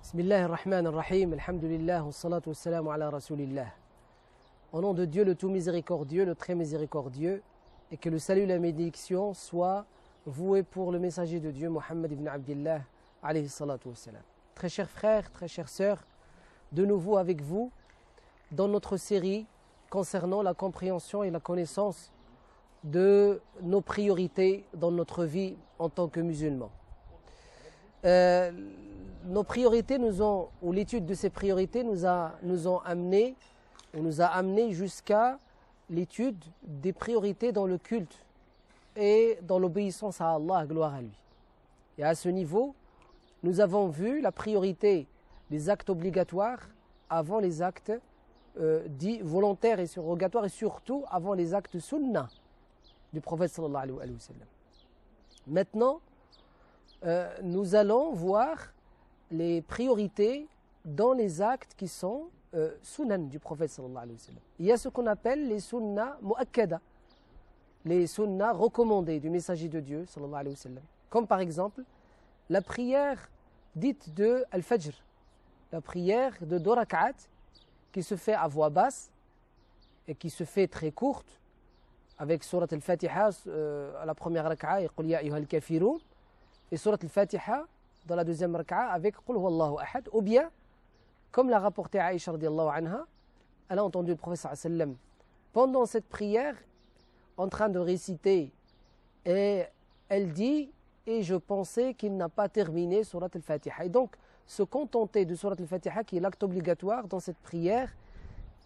Bismillah ar-Rahman ar-Rahim, alhamdulillah, wa salatu wa salam ala rasulillah. Au nom de Dieu, le tout miséricordieux, le très miséricordieux, et que le salut et la bénédiction soient voués pour le messager de Dieu, Muhammad ibn Abdillah, alayhi salatu wa salam. Très chers frères, très chères sœurs, de nouveau avec vous, dans notre série concernant la compréhension et la connaissance de nos priorités dans notre vie en tant que musulmans. Nos priorités ou l'étude de ces priorités nous a amené jusqu'à l'étude des priorités dans le culte et dans l'obéissance à Allah, gloire à lui. Et à ce niveau, nous avons vu la priorité des actes obligatoires avant les actes dits volontaires et surrogatoires, et surtout avant les actes sunnah du prophète sallallahu alayhi wa sallam. Maintenant, nous allons voir les priorités dans les actes qui sont sunan du prophète sallallahu alayhi wa sallam. Il y a ce qu'on appelle les sunnah mu'akkada, les sunnah recommandés du messager de Dieu sallallahu alayhi wa sallam. Comme par exemple la prière dite de Al-Fajr, la prière de 2 rak'at qui se fait à voix basse et qui se fait très courte avec surat Al-Fatiha à la première rak'a et Qul ya ayyuhal kafirun, et surat Al-Fatiha dans la deuxième rak'a avec Qul huwallahu ahad. Ou bien, comme l'a rapporté Aïcha radiyallahu anha, elle a entendu le prophète sallallahu alayhi wa sallam pendant cette prière en train de réciter, et elle dit: et je pensais qu'il n'a pas terminé surat Al-Fatiha. Et donc, se contenter de surat Al-Fatiha, qui est l'acte obligatoire dans cette prière,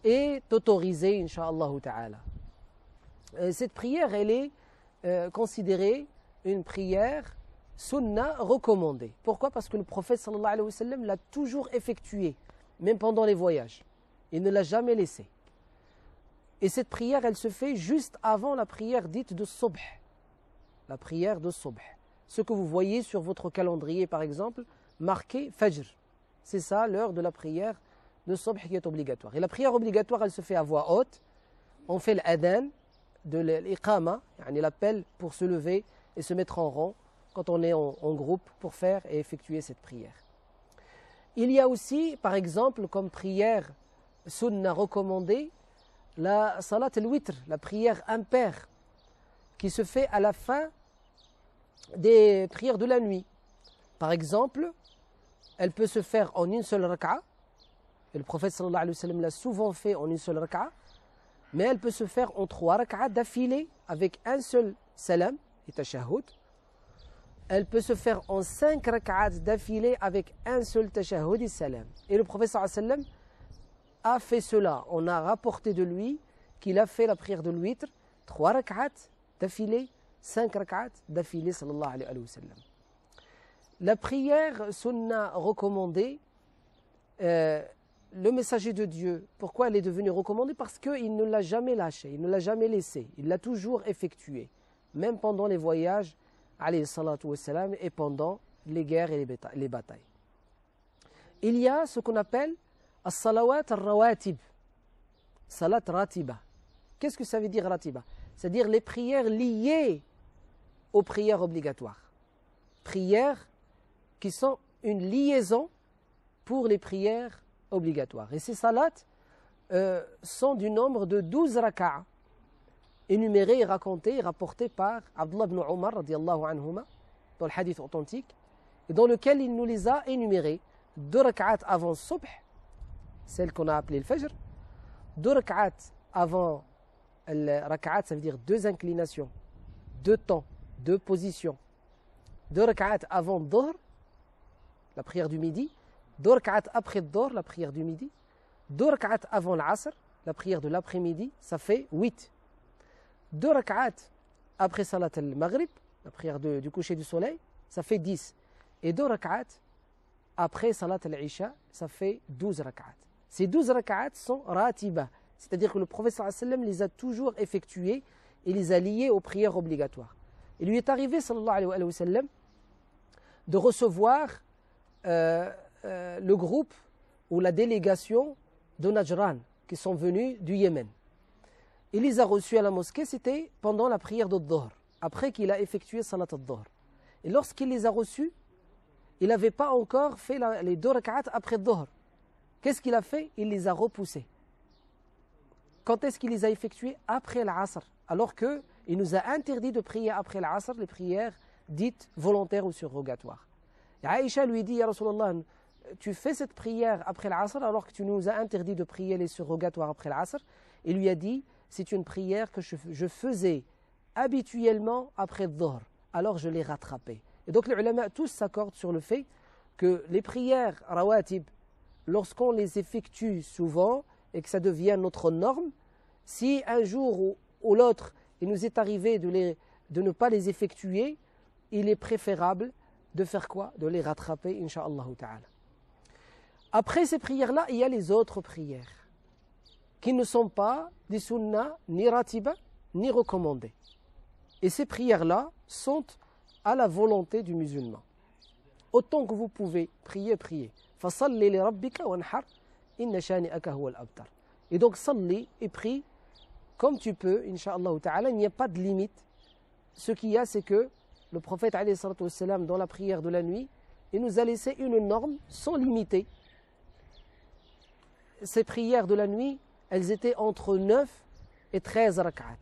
est autorisé, incha'Allah ta'ala. Cette prière, elle est considérée une prière sunnah recommandée. Pourquoi? Parce que le prophète sallallahu alayhi wa sallam l'a toujours effectuée, même pendant les voyages. Il ne l'a jamais laissée. Et cette prière, elle se fait juste avant la prière dite de Subh. La prière de Subh. Ce que vous voyez sur votre calendrier, par exemple, marqué Fajr. C'est ça l'heure de la prière de Subh qui est obligatoire. Et la prière obligatoire, elle se fait à voix haute. On fait l'adhan de l'iqama, l'appel pour se lever et se mettre en rang quand on est en groupe pour faire et effectuer cette prière. Il y a aussi, par exemple, comme prière sunnah recommandée, la salat al-witr, la prière impaire, qui se fait à la fin des prières de la nuit. Par exemple, elle peut se faire en une seule rak'a, et le prophète sallallahu alayhi wa sallam l'a souvent fait en une seule rak'a, mais elle peut se faire en 3 rak'a d'affilée avec un seul salam et tashahhud. Elle peut se faire en 5 rak'at d'affilée avec un seul tashahhud et salam. Et le prophète sallallahu alayhi wa sallam a fait cela. On a rapporté de lui qu'il a fait la prière de l'witr, 3 rak'at d'affilée, 5 rak'at d'affilée sallallahu alayhi wa sallam. La prière sunnah recommandée, le messager de Dieu, pourquoi elle est devenue recommandée? Parce qu'il ne l'a jamais lâchée, il ne l'a jamais laissée, il l'a toujours effectuée, même pendant les voyages, alayhi salatu wa salam, et pendant les guerres et les batailles. Il y a ce qu'on appelle as-salawat al-rawatib, salat ratiba. Qu'est-ce que ça veut dire ratiba? C'est-à-dire les prières liées aux prières obligatoires. Prières qui sont une liaison pour les prières obligatoires. Et ces salats sont du nombre de 12 rak'a, énumérés et racontés et rapportés par Abdullah ibn Omar radiallahu anhuma, dans le hadith authentique, et dans lequel il nous les a énumérés: 2 rak'at avant Subh, celle qu'on a appelée le Fajr, 2 rak'at avant le rak'at, ça veut dire 2 inclinations, 2 temps, 2 positions, 2 rak'at avant Dhuhr, la prière du midi, 2 rak'at après Dhuhr, la prière du midi, 2 rak'at avant l'Asr, la prière de l'après-midi, ça fait 8. 2 rak'at après Salat al-Maghrib, la prière du coucher du soleil, ça fait 10. Et 2 rak'at après Salat al-Isha, ça fait 12 rak'at. Ces 12 rak'at sont ratiba, c'est-à-dire que le prophète sallallahu alayhi wa sallam les a toujours effectués et les a liés aux prières obligatoires. Il lui est arrivé sallallahu alayhi wa sallam de recevoir le groupe ou la délégation de Najran qui sont venus du Yémen. Il les a reçus à la mosquée, c'était pendant la prière de Dhuhr, après qu'il a effectué Salat al-Dhuhr. Et lorsqu'il les a reçus, il n'avait pas encore fait les 2 rak'at après Dhuhr. Qu'est-ce qu'il a fait? Il les a repoussés. Quand est-ce qu'il les a effectués? Après l'Asr. Alors qu'il nous a interdit de prier après l'Asr, les prières dites volontaires ou surrogatoires. Et Aïcha lui dit, Ya Rasulallah, tu fais cette prière après l'Asr alors que tu nous as interdit de prier les surrogatoires après l'Asr. Il lui a dit, c'est une prière que je faisais habituellement après Dhuhr. Alors je l'ai rattrapée. Et donc les ulama tous s'accordent sur le fait que les prières rawatib, lorsqu'on les effectue souvent et que ça devient notre norme, si un jour ou l'autre il nous est arrivé de ne pas les effectuer, il est préférable de faire quoi? De les rattraper, incha'Allah ta'ala. Après ces prières-là, il y a les autres prières qui ne sont pas des sunnah, ni ratiba, ni recommandées. Et ces prières-là sont à la volonté du musulman. Autant que vous pouvez, priez, priez. فَصَلِّ لِرَبِّكَ وَانْحَرْ إِنَّ شَانِئَكَ هُوَ الْأَبْتَرُ. Et donc, salli et prie comme tu peux, incha'Allah ta'ala, il n'y a pas de limite. Ce qu'il y a, c'est que le prophète, alayhi salatu wassalam, dans la prière de la nuit, il nous a laissé une norme sans limiter. Ces prières de la nuit, elles étaient entre 9 et 13 rak'at.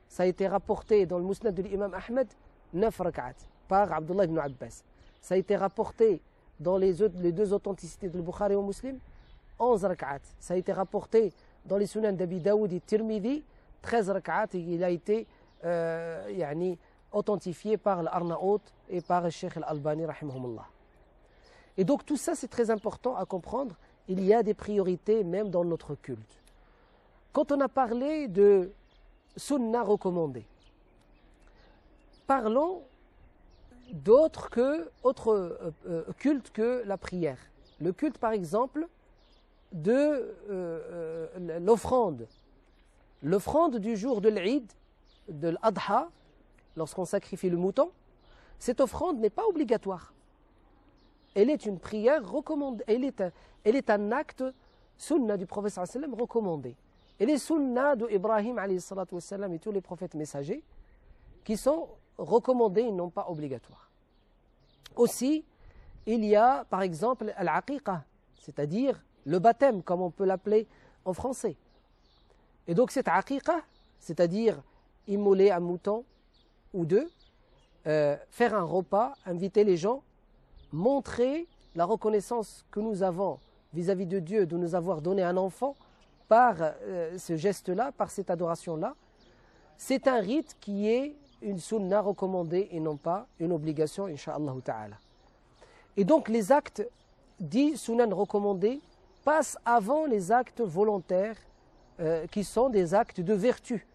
Ça a été rapporté dans le Musnad de l'imam Ahmed, 9 rak'at, par Abdullah ibn Abbas. Ça a été rapporté dans les 2 authenticités de Bukhari et Muslim, 11 rak'at. Ça a été rapporté dans les Sunan d'Abi Daoud et Tirmidhi, 13 rak'at, et il a été authentifié par l'Arnaout et par le Cheikh Al-Albani, rahimahumullah. Et donc tout ça, c'est très important à comprendre. Il y a des priorités même dans notre culte. Quand on a parlé de sunnah recommandées, parlons d'autres cultes que la prière. Le culte, par exemple, de l'offrande. L'offrande du jour de l'Eid, de l'Adha, lorsqu'on sacrifie le mouton, cette offrande n'est pas obligatoire. Elle est une prière recommandée. Elle est un acte sunnah du prophète sallallahu alayhi wa sallam recommandé. Et les sunnahs d'Ibrahim alayhi salatu wa sallam et tous les prophètes messagers qui sont recommandés et non pas obligatoires. Aussi, il y a par exemple al-aqiqah, c'est-à-dire le baptême, comme on peut l'appeler en français. Et donc cette aqiqah, c'est-à-dire immoler un mouton ou 2, faire un repas, inviter les gens, montrer la reconnaissance que nous avons vis-à-vis de Dieu de nous avoir donné un enfant par ce geste-là, par cette adoration-là, c'est un rite qui est une sunnah recommandée et non pas une obligation, incha'Allah ta'ala. Et donc les actes dits sunan recommandés passent avant les actes volontaires qui sont des actes de vertu.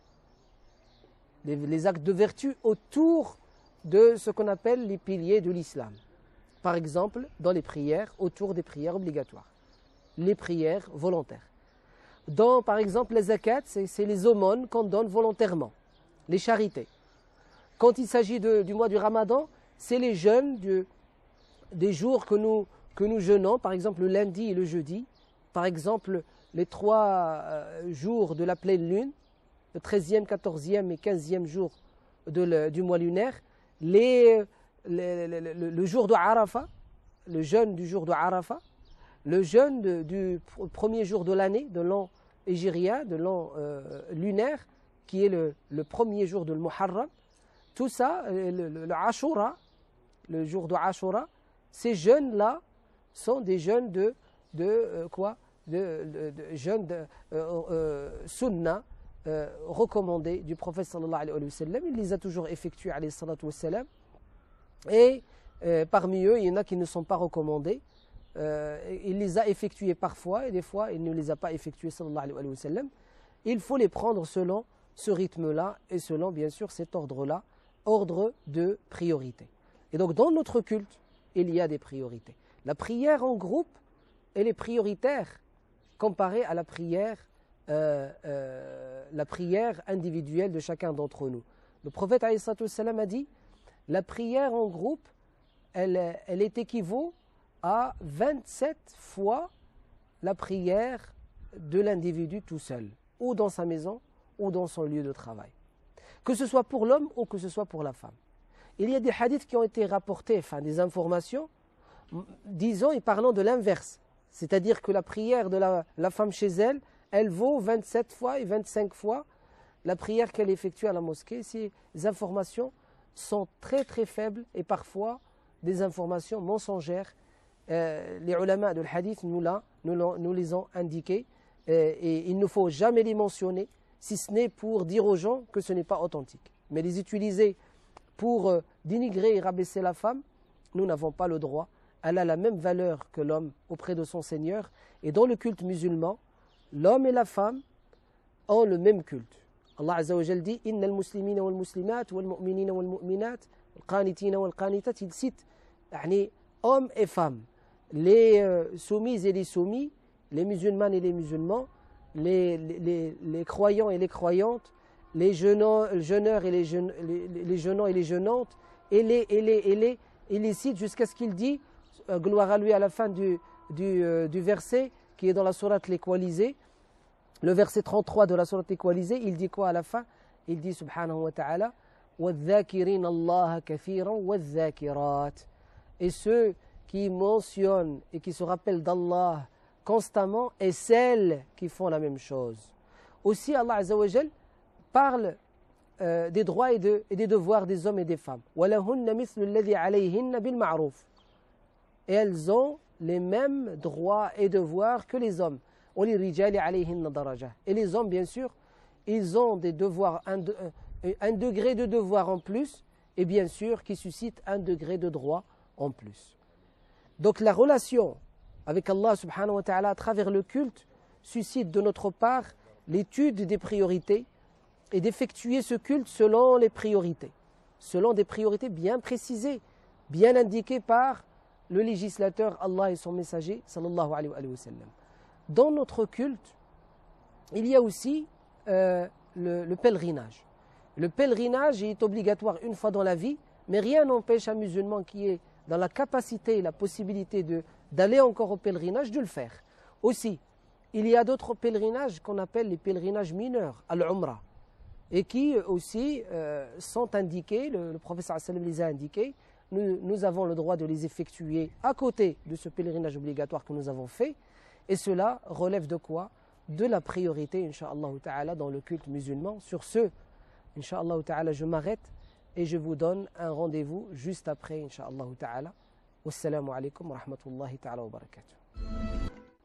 Les actes de vertu autour de ce qu'on appelle les piliers de l'islam. Par exemple, dans les prières, autour des prières obligatoires. Les prières volontaires. Dans, par exemple, les zakats, c'est les aumônes qu'on donne volontairement. Les charités. Quand il s'agit du mois du Ramadan, c'est les jeûnes des jours que nous jeûnons, par exemple le lundi et le jeudi. Par exemple, les 3 jours de la pleine lune, le 13e, 14e et 15e jour du mois lunaire. Le jour de Arafat, le jeûne du jour de Arafat, le jeûne du premier jour de l'année, de l'an hégirien, de l'an lunaire, qui est le premier jour de Muharram. Tout ça, le Ashura, le jour de Ashura, ces jeûnes-là sont des jeûnes de jeûnes sunnah recommandés du prophète sallallahu alayhi wa sallam. Il les a toujours effectués alayhi salatu wa sallam. Et parmi eux, il y en a qui ne sont pas recommandés. Il les a effectués parfois et des fois il ne les a pas effectués sallallahu alayhi wa sallam. Il faut les prendre selon ce rythme-là et selon bien sûr cet ordre-là, ordre de priorité. Et donc dans notre culte, il y a des priorités. La prière en groupe, elle est prioritaire comparée à la prière individuelle de chacun d'entre nous. Le prophète alayhi salatu wa sallam a dit, la prière en groupe, elle est équivaut à 27 fois la prière de l'individu tout seul, ou dans sa maison, ou dans son lieu de travail. Que ce soit pour l'homme ou que ce soit pour la femme. Il y a des hadiths qui ont été rapportés, enfin des informations, Disons et parlons de l'inverse. C'est-à-dire que la prière de la femme chez elle, elle vaut 27 fois et 25 fois la prière qu'elle effectue à la mosquée. Ces informations sont très très faibles et parfois des informations mensongères. Les ulama de l'hadith nous les ont indiquées et il ne faut jamais les mentionner si ce n'est pour dire aux gens que ce n'est pas authentique. Mais les utiliser pour dénigrer et rabaisser la femme, nous n'avons pas le droit. Elle a la même valeur que l'homme auprès de son Seigneur. Et dans le culte musulman, l'homme et la femme ont le même culte. Allah Azza wa Jal dit « Inna al-muslimina wal-muslimat wal-mu'minina wal-mu'minat wal-qanitina wal-qanitat » Il cite hommes et femmes, les soumises et les soumis, les musulmanes et les musulmans, les croyants et les croyantes, les jeûneurs et les jeûnants et les jeûnantes, et les cite jusqu'à ce qu'il dit gloire à lui à la fin du verset qui est dans la sourate l'Équalisée, le verset 33 de la sourate l'Équalisée. Il dit quoi à la fin? Il dit subhanahu wa ta'ala وَالذَّاكِرِينَ اللَّهَ كَثِيرًا وَالذَّاكِرَاتِ, et ceux qui mentionnent et qui se rappellent d'Allah constamment et celles qui font la même chose. Aussi Allah Azza wa Jal parle des droits et des devoirs des hommes et des femmes. وَلَهُنَّ مِثْلُ الَّذِي عَلَيْهِنَّ بِالْمَعْرُوفِ, et elles ont les mêmes droits et devoirs que les hommes. وَلِلرِّجَالِ عَلَيْهِنَّ دَرَجَةٌ, et les hommes bien sûr, ils ont des devoirs, un degré de devoir en plus, et bien sûr qui suscite un degré de droit en plus. Donc la relation avec Allah subhanahu wa ta'ala à travers le culte suscite de notre part l'étude des priorités et d'effectuer ce culte selon les priorités, selon des priorités bien précisées, bien indiquées par le législateur Allah et son messager sallallahu alayhi wa sallam. Dans notre culte, il y a aussi le pèlerinage. Le pèlerinage est obligatoire une fois dans la vie, mais rien n'empêche un musulman qui est dans la capacité et la possibilité d'aller encore au pèlerinage de le faire. Aussi, il y a d'autres pèlerinages qu'on appelle les pèlerinages mineurs, al-Umrah, et qui aussi sont indiqués, le prophète sallallahu alayhi wa sallam les a indiqués. Nous avons le droit de les effectuer à côté de ce pèlerinage obligatoire que nous avons fait, et cela relève de quoi? De la priorité, incha'Allah ta'ala, dans le culte musulman. Sur ce, incha'Allah ta'ala, je m'arrête et je vous donne un rendez-vous juste après, incha'Allah ta'ala. Wassalamu alaikum wa rahmatullahi ta'ala wa barakatuh.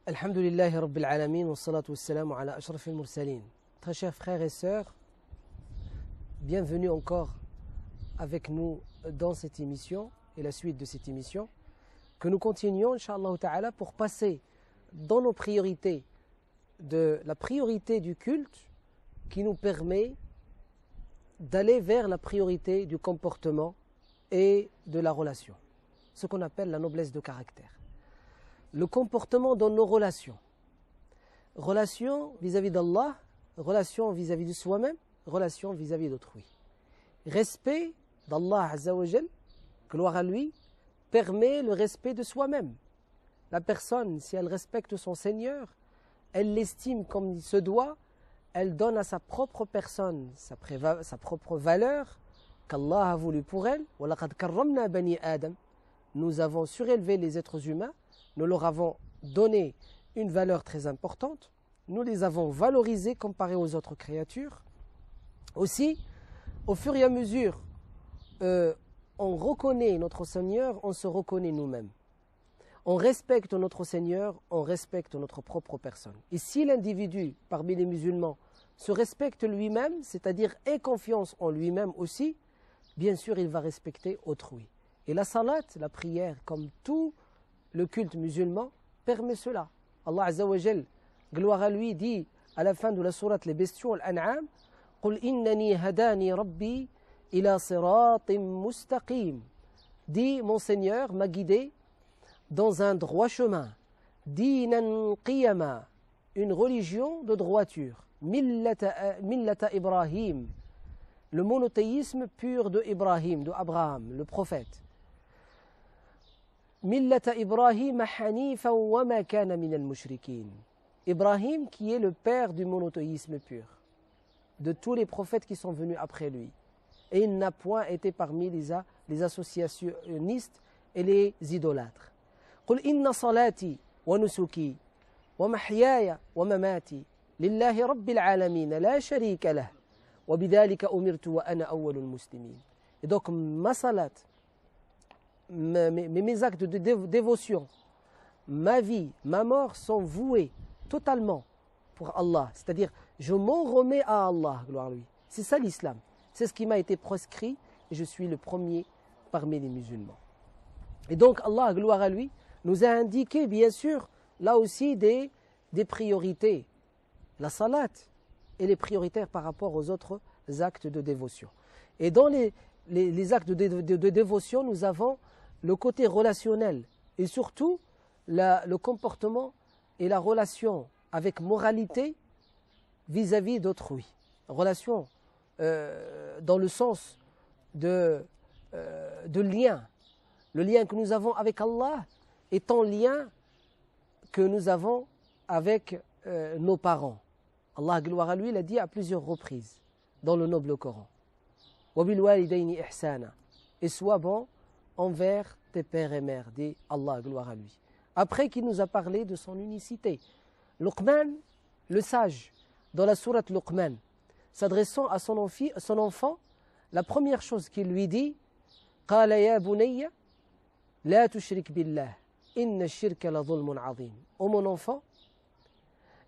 Alhamdulillahi rabbil alamin wa salatu wassalamu ala ashrafil mursalin. Très chers frères et sœurs, bienvenue encore avec nous dans cette émission et la suite de cette émission, que nous continuons, incha'Allah ta'ala, pour passer dans nos priorités, de la priorité du culte qui nous permet d'aller vers la priorité du comportement et de la relation, ce qu'on appelle la noblesse de caractère. Le comportement dans nos relations, relation vis-à-vis d'Allah, relation vis-à-vis de soi-même, relation vis-à-vis d'autrui. Respect d'Allah Azza wa Jal, gloire à lui, permet le respect de soi-même. La personne, si elle respecte son Seigneur, elle l'estime comme il se doit, elle donne à sa propre personne sa propre valeur qu'Allah a voulu pour elle. وَلَقَدْ كَرَّمْنَا بَنِي آدَمَ, nous avons surélevé les êtres humains, nous leur avons donné une valeur très importante, nous les avons valorisés comparés aux autres créatures. Aussi, au fur et à mesure, on reconnaît notre Seigneur, on se reconnaît nous-mêmes. On respecte notre Seigneur, on respecte notre propre personne. Et si l'individu, parmi les musulmans, se respecte lui-même, c'est-à-dire ait confiance en lui-même aussi, bien sûr, il va respecter autrui. Et la salat, la prière, comme tout le culte musulman, permet cela. Allah Azza wa Jal, gloire à lui, dit à la fin de la sourate Les Bestiaux, Al-An'am, « Qul innani hadani rabbi ila siratim mustaqim » dit, mon Seigneur m'a guidé dans un droit chemin, dinan qiyama, une religion de droiture, millata Ibrahim, le monothéisme pur de Ibrahim, de Abraham, le prophète. Millata Ibrahim hanifan wa ma kana min al-mushrikin. Ibrahim qui est le père du monothéisme pur, de tous les prophètes qui sont venus après lui. Et il n'a point été parmi les associationnistes et les idolâtres. قل إن صلاتي ونسكي ومحياي ومماتي لله رب العالمين لا شريك له وبذلك أمرت وأنا أول المسلمين. Et donc ma salat, mes actes de dévotion, ma vie, ma mort sont voués totalement pour Allah. C'est-à-dire, je m'en remets à Allah, gloire à lui. C'est ça l'islam. C'est ce qui m'a été prescrit et je suis le premier parmi les musulmans. Et donc Allah, gloire à lui, nous a indiqué bien sûr là aussi des priorités. La salat, elle est prioritaire par rapport aux autres actes de dévotion. Et dans les actes de dévotion, nous avons le côté relationnel et surtout le comportement et la relation avec moralité vis-à-vis d'autrui. Relation dans le sens de lien. Le lien que nous avons avec Allah est un lien que nous avons avec nos parents. Allah, gloire à lui, l'a dit à plusieurs reprises dans le noble Coran. وَبِالْوَالِدَيْنِ إِحْسَانًا. Et sois bon envers tes pères et mères, dit Allah, gloire à lui. Après qu'il nous a parlé de son unicité. Luqman, le sage, dans la sourate Luqman, s'adressant à son enfant, la première chose qu'il lui dit, قَالَ يَا بُنَيَّ لَا تُشْرِكْ بِاللَّهِ إِنَّ الشِّرْكَ لَظُلْمٌ عَظِيمٌ. Ô mon enfant,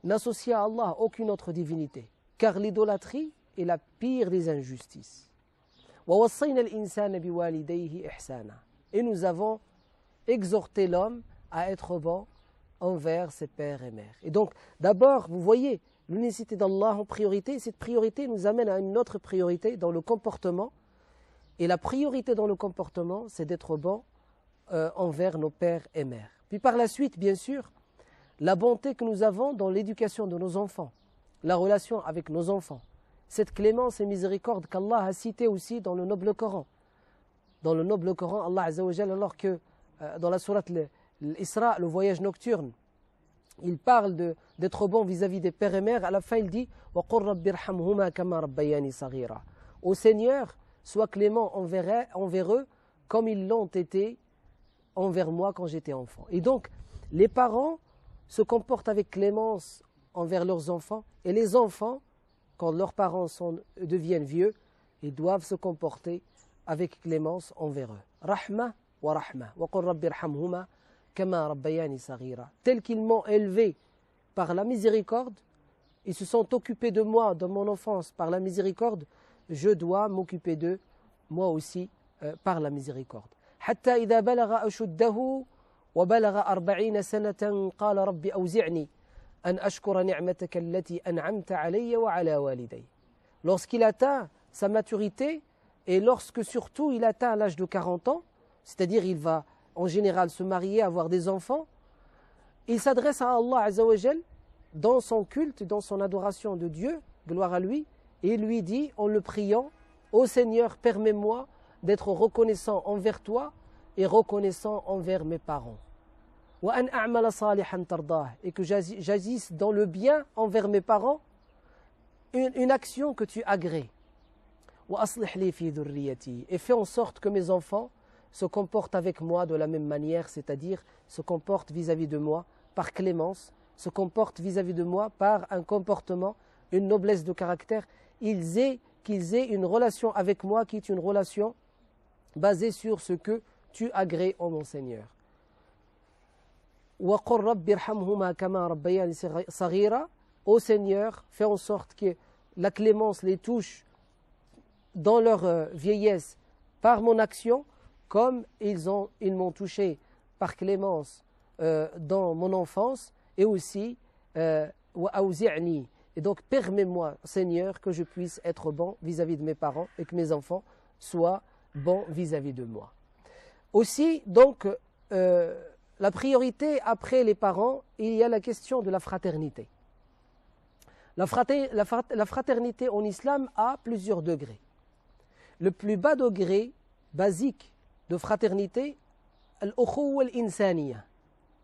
n'associe à Allah aucune autre divinité, car l'idolâtrie est la pire des injustices. وَوَصَّيْنَا الْإِنسَانَ بِوَالِدَيْهِ إِحْسَانًا. Et nous avons exhorté l'homme à être bon envers ses pères et mères. Et donc, d'abord, vous voyez, l'unicité d'Allah en priorité, cette priorité nous amène à une autre priorité dans le comportement. Et la priorité dans le comportement, c'est d'être bon envers nos pères et mères. Puis par la suite, bien sûr, la bonté que nous avons dans l'éducation de nos enfants, la relation avec nos enfants, cette clémence et miséricorde qu'Allah a citée aussi dans le noble Coran. Dans le noble Coran, Allah Azza wa Jal, alors que dans la sourate l'Isra, le voyage nocturne, il parle d'être bon vis-à-vis des pères et mères. À la fin, il dit وَقُلْ رَبِّ ارْحَمْهُمَا كَمَا رَبَّيَانِي صَغِيرًا. Ô Seigneur, sois clément envers eux comme ils l'ont été envers moi quand j'étais enfant. Et donc, les parents se comportent avec clémence envers leurs enfants, et les enfants, quand leurs parents deviennent vieux, ils doivent se comporter avec clémence envers eux. Rahma wa rahma. Wa qul rabbi irhamhuma kama rabbayani saghira. Tels qu'ils m'ont élevé par la miséricorde, ils se sont occupés de moi dans mon enfance par la miséricorde, je dois m'occuper d'eux, moi aussi, par la miséricorde. حتى إذا بلغ أشده وبلغ 40 سنة قال رب أوزعني أن أشكر نعمتك التي أنعمت علي وعلى والدي. Lorsqu'il atteint sa maturité et lorsque surtout il atteint l'âge de 40 ans, c'est-à-dire il va en général se marier, avoir des enfants, il s'adresse à Allah Azza wa Jal dans son culte, dans son adoration de Dieu, gloire à lui, et il lui dit en le priant, ô Seigneur, permets-moi d'être reconnaissant envers toi et reconnaissant envers mes parents. وأن أعمل صالحا ترضاه. Et que j'agisse dans le bien envers mes parents, une action que tu agrées. وأصلح لي في ذريتي. Et fais en sorte que mes enfants se comportent avec moi de la même manière, c'est-à-dire se comportent vis-à-vis de moi par clémence, se comportent vis-à-vis de moi par un comportement, une noblesse de caractère, qu'ils aient une relation avec moi qui est une relation basée sur ce que tu agrées, ô mon Seigneur. وَقُلْ رَبِّ ارْحَمْهُمَا كَمَا رَبَّيَانِي صَغِيرًا. Ô Seigneur, fais en sorte que la clémence les touche dans leur vieillesse par mon action, comme ils m'ont touché par clémence dans mon enfance, et aussi وَأَوْزِعْنِي. Et donc permets-moi, Seigneur, que je puisse être bon vis-à-vis de mes parents et que mes enfants soient bons vis-à-vis de moi. Aussi, donc, la priorité après les parents, il y a la question de la fraternité. La fraternité en islam a plusieurs degrés. Le plus bas degré, basique de fraternité, al-ukhuwa al-insaniya,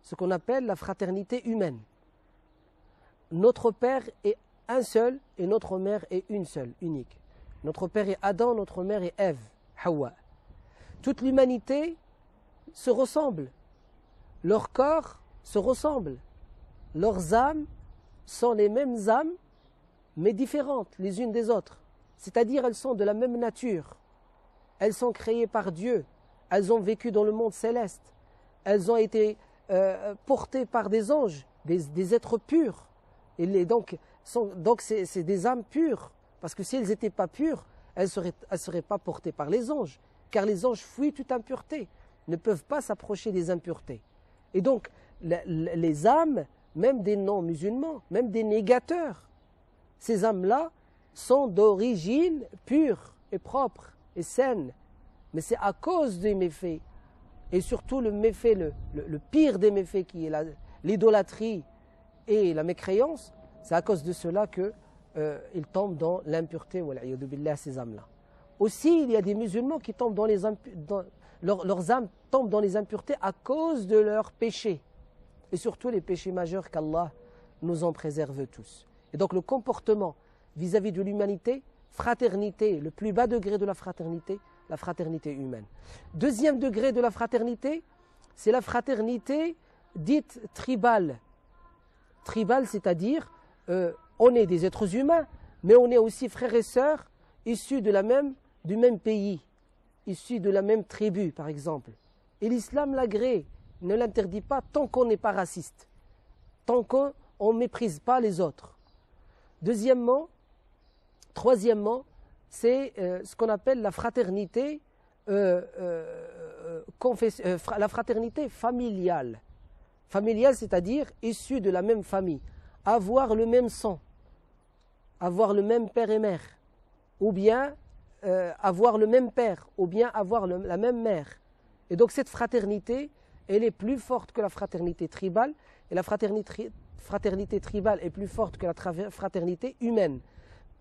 ce qu'on appelle la fraternité humaine. Notre père est un seul et notre mère est une seule, unique. Notre père est Adam, notre mère est Ève, Hawa. Toute l'humanité se ressemble. leurs corps se ressemblent. Leurs âmes sont les mêmes âmes, mais différentes les unes des autres. C'est-à-dire elles sont de la même nature. Elles sont créées par Dieu. Elles ont vécu dans le monde céleste. Elles ont été portées par des anges, des êtres purs. Et donc c'est des âmes pures. Parce que si elles n'étaient pas pures, elles ne seraient pas portées par les anges. Car les anges fuient toute impureté, ne peuvent pas s'approcher des impuretés. Et donc les âmes, même des non-musulmans, même des négateurs, ces âmes-là sont d'origine pure et propre et saine. Mais c'est à cause des méfaits, et surtout le méfait, le pire des méfaits qui est l'idolâtrie et la mécréance, c'est à cause de cela qu'ils tombent dans l'impureté, wal'iyadu billah, ces âmes-là. Aussi, il y a des musulmans qui tombent leurs âmes tombent dans les impuretés à cause de leurs péchés. Et surtout les péchés majeurs qu'Allah nous en préserve tous. Et donc le comportement vis-à-vis de l'humanité, fraternité, le plus bas degré de la fraternité humaine. Deuxième degré de la fraternité, c'est la fraternité dite tribale. Tribale, c'est-à-dire, on est des êtres humains, mais on est aussi frères et sœurs issus du même pays, issus de la même tribu, par exemple. Et l'islam l'agrée, ne l'interdit pas tant qu'on n'est pas raciste, tant qu'on ne méprise pas les autres. Troisièmement, c'est ce qu'on appelle la fraternité, la fraternité familiale. Familiale, c'est-à-dire issue de la même famille, avoir le même sang, avoir le même père et mère, ou bien avoir le même père, ou bien avoir la même mère. Et donc cette fraternité, elle est plus forte que la fraternité tribale, et la fraternité tribale est plus forte que la fraternité humaine.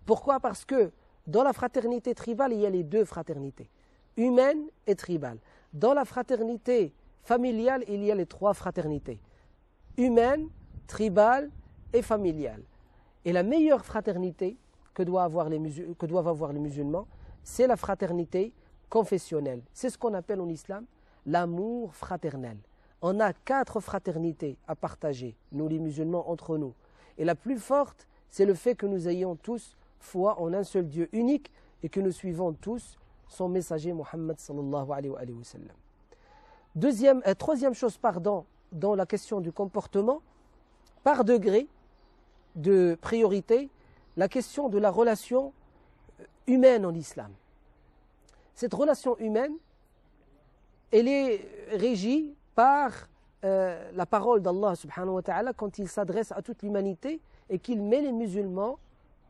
Pourquoi? Parce que dans la fraternité tribale, il y a les deux fraternités, humaine et tribale. Dans la fraternité familiale, il y a les trois fraternités, humaine, tribale et familiale. Et la meilleure fraternité que doivent avoir les musulmans, c'est la fraternité confessionnelle. C'est ce qu'on appelle en islam l'amour fraternel. On a 4 fraternités à partager, nous les musulmans, entre nous. Et la plus forte, c'est le fait que nous ayons tous foi en un seul Dieu unique et que nous suivons tous son messager Muhammad sallallahu alayhi wa sallam. Troisième chose, dans la question du comportement, par degré de priorité, la question de la relation humaine en islam. Cette relation humaine, elle est régie par la parole d'Allah subhanahu wa ta'ala quand il s'adresse à toute l'humanité et qu'il met les musulmans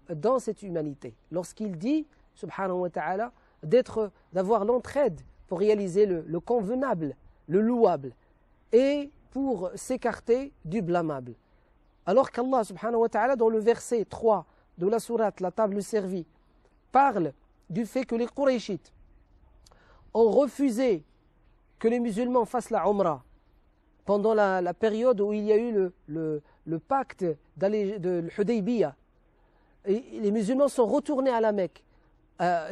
dans cette humanité. Lorsqu'il dit, subhanahu wa ta'ala, d'avoir l'entraide pour réaliser le convenable, le louable, et pour s'écarter du blâmable. Alors qu'Allah subhanahu wa ta'ala, dans le verset 3 de la sourate, la table servie, parle du fait que les Qurayshites ont refusé que les musulmans fassent la Umrah pendant la période où il y a eu le pacte de l'Hudaybiyah. Et les musulmans sont retournés à la Mecque, à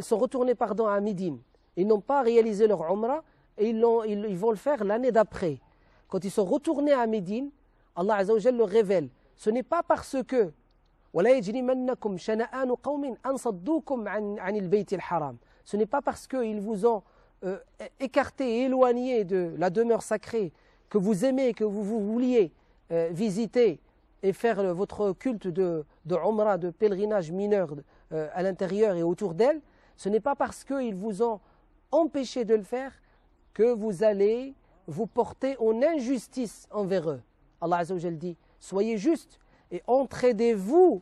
Médine. Ils n'ont pas réalisé leur Umrah et ils vont le faire l'année d'après. Quand ils sont retournés à Médine, Allah Azza wa Jalla le révèle. Ce n'est pas parce que ce n'est pas parce qu'ils vous ont écarté et éloigné de la demeure sacrée que vous aimez, que vous vouliez visiter et faire votre culte de Umrah, de pèlerinage mineur à l'intérieur et autour d'elle. Ce n'est pas parce qu'ils vous ont empêché de le faire que vous allez vous porter en injustice envers eux. Allah Azza wa Jalla dit, soyez justes et entraidez-vous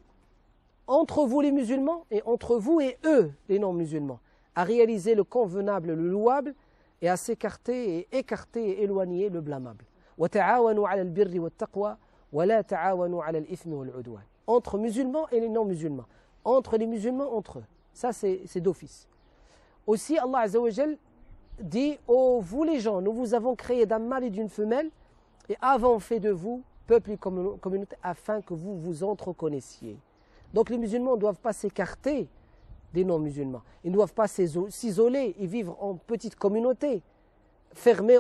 entre vous les musulmans et entre vous et eux les non-musulmans, à réaliser le convenable, le louable et à s'écarter et écarter et éloigner le blâmable. Entre musulmans et les non-musulmans, entre les musulmans entre eux. Ça c'est d'office. Aussi Allah Azza wa Jalla dit, ô vous les gens, nous vous avons créé d'un mâle et d'une femelle et avons fait de vous peuple et communauté afin que vous vous entreconnaissiez. Donc les musulmans ne doivent pas s'écarter des non-musulmans. Ils ne doivent pas s'isoler et vivre en petite communauté, fermés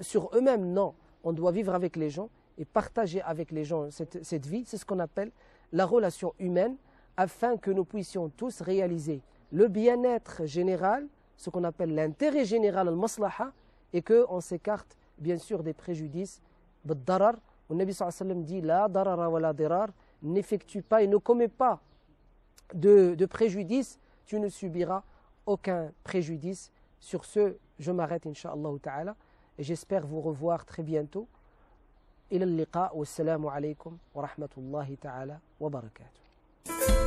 sur eux-mêmes. Non, on doit vivre avec les gens et partager avec les gens cette vie. C'est ce qu'on appelle la relation humaine, afin que nous puissions tous réaliser le bien-être général, ce qu'on appelle l'intérêt général, al-maslaha, et qu'on s'écarte bien sûr des préjudices, bad-darar. Le Nabi sallallahu alayhi wa sallam dit la darara wa la dirar, n'effectue pas et ne commets pas de préjudice, tu ne subiras aucun préjudice. Sur ce, je m'arrête incha'Allah ta'ala et j'espère vous revoir très bientôt. Ila al-liqa wa assalamu alaykum wa rahmatullahi ta'ala wa barakatuh.